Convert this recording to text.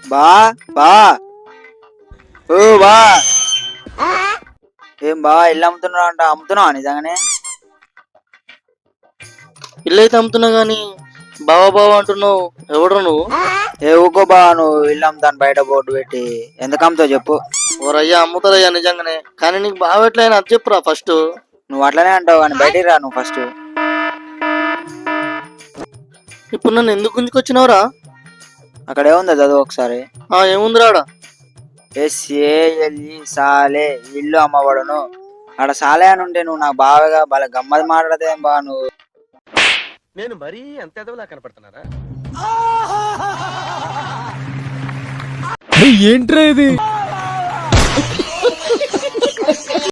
బా బా ఓ బా ఏం బా ఇల్లు అమ్ముతున్నావు అంట? అమ్ముతున్నావా నిజంగానే? ఇల్లు అయితే అమ్ముతున్నా గానీ బావా బావా అంటున్నావు, ఎవడు నువ్వు? ఏ ఊకో బా, నువ్వు ఇల్లు అమ్ముతాను బయట బోర్డు పెట్టి ఎందుకు అమ్ముతావు చెప్పు? ఓరయ్యా అమ్ముతారయ్యా నిజంగానే, కానీ నీకు బావ ఎట్లయినా అది చెప్పురా ఫస్ట్. నువ్వు అట్లనే అంటావు కానీ బయటికి రా నువ్వు ఫస్ట్. ఇప్పుడు నన్ను ఎందుకు గుంజుకొచ్చినావురా? అక్కడ ఏముందో చదువు ఒకసారి. ఏముంది రాడా? SALE సాలే ఇల్లు అమ్మబడును. ఆడ సాలే అని ఉంటే నువ్వు నాకు బాగా బాగా గమ్మది మాట్లాడదేం బా నువ్వు. నేను మరీ అంత ఎదవలా కనపడుతున్నారా? ఏంట్రా ఇది?